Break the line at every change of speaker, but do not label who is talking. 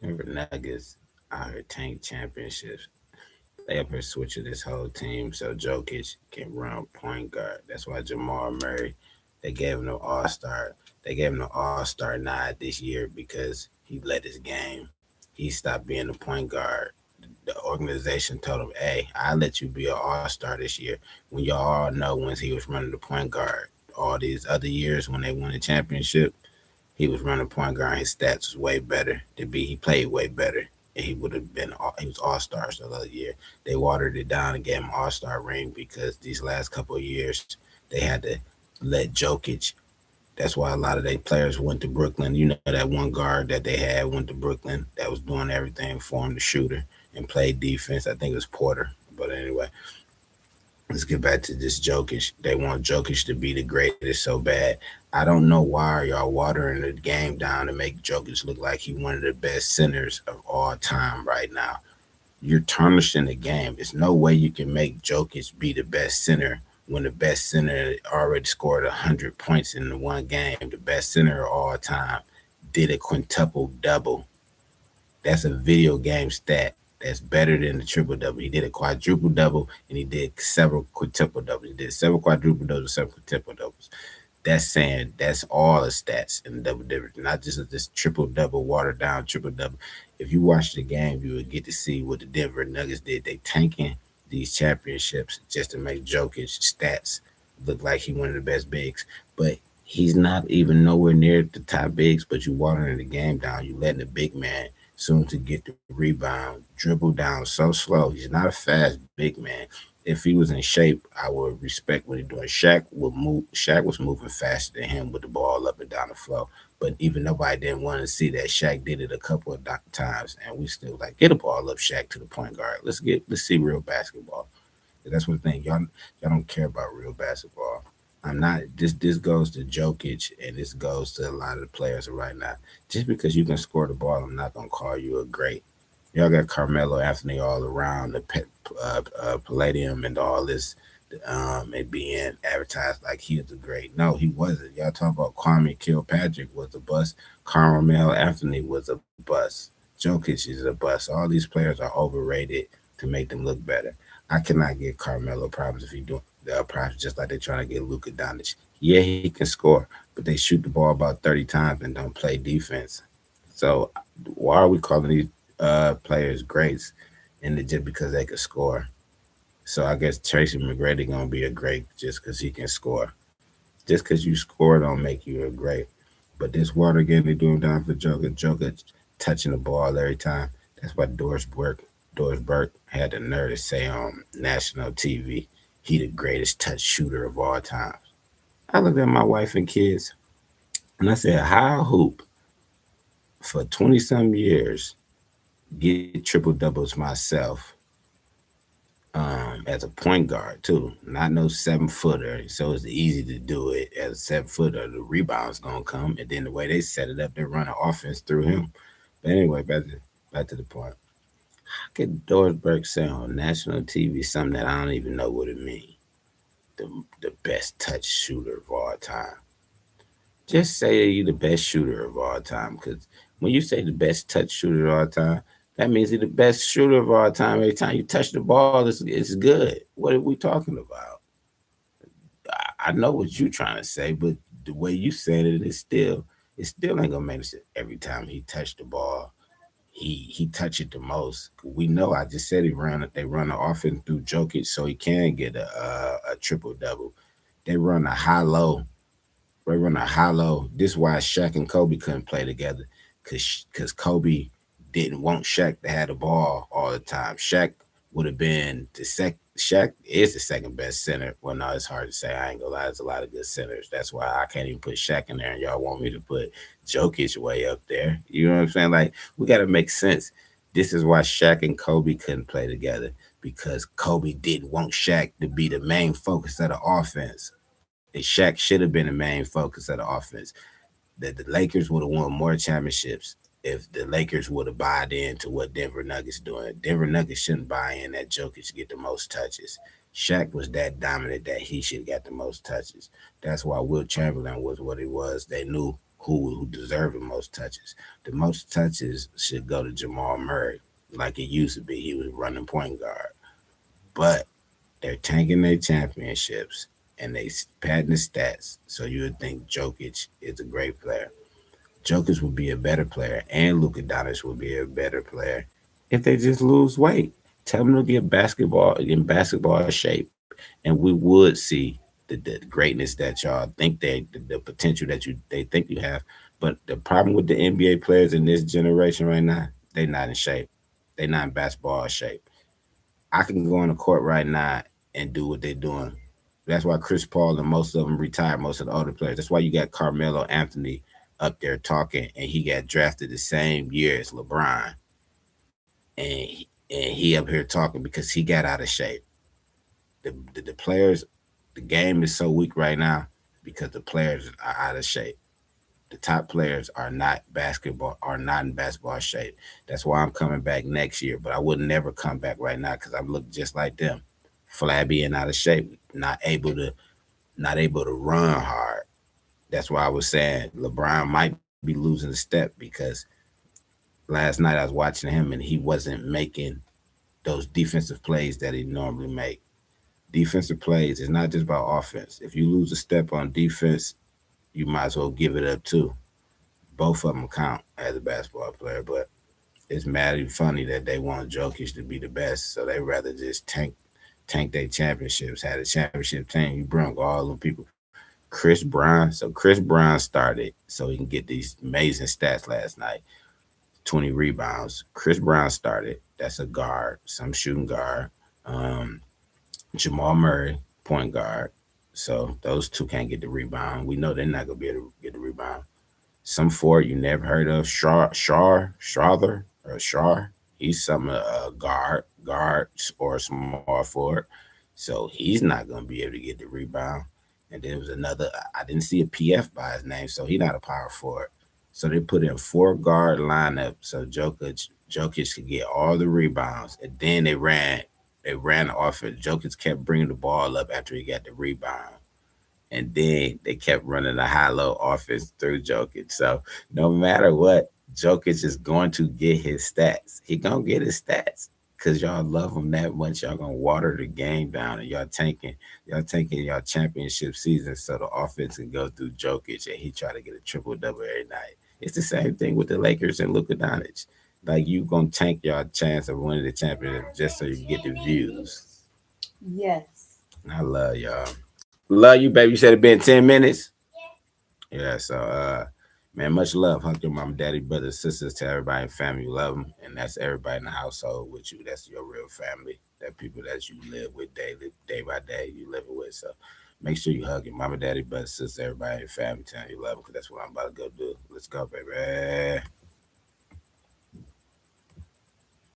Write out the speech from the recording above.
Denver Nuggets out here tank championships. They up here switching this whole team so Jokic can run point guard. That's why Jamal Murray, they gave him the All Star. They gave him the All Star nod this year because he led his game. He stopped being the point guard. The organization told him, "Hey, I'll let you be an All Star this year." When y'all all know when he was running the point guard, all these other years when they won the championship, he was running point guard. His stats was way better. He played way better. And he would have been he was all stars the other year. They watered it down and gave him all star ring because these last couple of years they had to let Jokic. That's why a lot of their players went to Brooklyn. You know that one guard that they had went to Brooklyn that was doing everything for him, the shooter, and played defense. I think it was Porter. But anyway, let's get back to this Jokic. They want Jokic to be the greatest so bad. I don't know why y'all watering the game down to make Jokic look like he one of the best centers of all time right now. You're tarnishing the game. There's no way you can make Jokic be the best center when the best center already scored 100 points in the one game. The best center of all time did a quintuple double. That's a video game stat. That's better than the triple double. He did a quadruple double and he did several quintuple doubles. He did several quadruple doubles, several quintuple doubles. That's saying that's all the stats in the double difference, not just this triple double, watered down triple double. If you watch the game, you would get to see what the Denver Nuggets did. They tanking these championships just to make Jokic stats look like he one of the best bigs, but he's not even nowhere near the top bigs. But you watering the game down. You letting the big man soon to get the rebound, dribble down so slow. He's not a fast big man. If he was in shape, I would respect what he's doing. Shaq would move. Shaq was moving faster than him with the ball up and down the floor. But even nobody didn't want to see that. Shaq did it a couple of times, and we still like get the ball up, Shaq to the point guard. Let's see real basketball. That's one thing y'all don't care about real basketball. I'm not. This goes to Jokic, and this goes to a lot of the players right now. Just because you can score the ball, I'm not gonna call you a great. Y'all got Carmelo Anthony all around the Palladium and all this, and being advertised like he was a great. No, he wasn't. Y'all talk about Kwame Kilpatrick was a bust. Carmelo Anthony was a bust. Jokic is a bust. All these players are overrated to make them look better. I cannot give Carmelo problems if he doing problems just like they're trying to get Luka Doncic. Yeah, he can score, but they shoot the ball about 30 times and don't play defense. So why are we calling these players greats and just because they could score? So I guess Tracy McGrady gonna be a great just because he can score. Just because you score don't make you a great. But this water game they doing down for Joker touching the ball every time. That's why Doris Burke had the nerve to say on national TV, he the greatest touch shooter of all time. I looked at my wife and kids and I said, how hoop for 20 some years get triple doubles myself as a point guard too. Not no 7 footer. So it's easy to do it as a 7 footer. The rebound's gonna come, and then the way they set it up, they run an offense through him. But anyway, back to the point. How could Doris Burke say on national TV something that I don't even know what it means? The the best touch shooter of all time. Just say you're the best shooter of all time, because when you say the best touch shooter of all time, that means you're the best shooter of all time. Every time you touch the ball, it's good. What are we talking about? I know what you're trying to say, but the way you said it still ain't gonna make sense. Every time he touched the ball, he touched it the most. We know. I just said they run the offense through Jokic, so he can get a triple double. They run a high low. They run a high low. This is why Shaq and Kobe couldn't play together, cause Kobe didn't want Shaq to have the ball all the time. Shaq would have been the sec. Shaq is the second best center. Well, no, it's hard to say. I ain't gonna lie. There's a lot of good centers. That's why I can't even put Shaq in there, and y'all want me to put Jokic way up there. You know what I'm saying? Like we got to make sense. This is why Shaq and Kobe couldn't play together because Kobe didn't want Shaq to be the main focus of the offense. And Shaq should have been the main focus of the offense. That the Lakers would have won more championships if the Lakers would have bought into what Denver Nuggets doing. Denver Nuggets shouldn't buy in that Jokic get the most touches. Shaq was that dominant that he should have got the most touches. That's why Will Chamberlain was what he was. They knew who deserve the most touches. The most touches should go to Jamal Murray, like it used to be. He was running point guard, but they're tanking their championships and they padding the stats. So you would think Jokic is a great player. Jokic would be a better player, and Luka Doncic would be a better player if they just lose weight. Tell them to get basketball in basketball shape, and we would see the greatness that y'all think the potential that they think you have. But the problem with the NBA players in this generation right now, they not in shape. They not in basketball shape. I can go on the court right now and do what they're doing. That's why Chris Paul and most of them retired, most of the older players. That's why you got Carmelo Anthony up there talking, and he got drafted the same year as LeBron, and he up here talking because he got out of shape. The players, the game is so weak right now because the players are out of shape. The top players are not in basketball shape. That's why I'm coming back next year, but I would never come back right now because I look just like them, flabby and out of shape, not able to run hard. That's why I was saying LeBron might be losing a step because last night I was watching him and he wasn't making those defensive plays that he normally make. Defensive plays is not just about offense. If you lose a step on defense, you might as well give it up too. Both of them count as a basketball player, but it's mad and funny that they want Jokic to be the best, so they rather just tank their championships, had a championship team. You bring all them people. Chris Brown, so Chris Brown started so he can get these amazing stats last night. 20 rebounds. Chris Brown started. That's a guard, some shooting guard. Um, Jamal Murray, point guard. So those two can't get the rebound. We know they're not gonna be able to get the rebound. Some forward you never heard of, Schrather or Shar. He's some guard or small forward. So he's not gonna be able to get the rebound. And then there was another. I didn't see a PF by his name, so he's not a power forward. So they put in four guard lineup so Jokic could get all the rebounds, and then they ran the offense. Jokic kept bringing the ball up after he got the rebound, and then they kept running the high low offense through Jokic. So no matter what, Jokic is going to get his stats. He gonna get his stats because y'all love him that much. Y'all gonna water the game down, and y'all taking y'all championship season so the offense can go through Jokic and he try to get a triple double every night. It's the same thing with the Lakers and Luka Doncic. Like you gonna tank your chance of winning the championship just so you get the views.
Yes.
I love y'all. Love you, baby. You said it been 10 minutes. Yeah. So, man, much love. Hug your mom, daddy, brothers, sisters, to everybody in family. Love them, and that's everybody in the household with you. That's your real family. That people that you live with daily, day by day, you living with. So, make sure you hug your mama, daddy, brothers, sisters, everybody in family. Tell you love them because that's what I'm about to go do. Let's go, baby.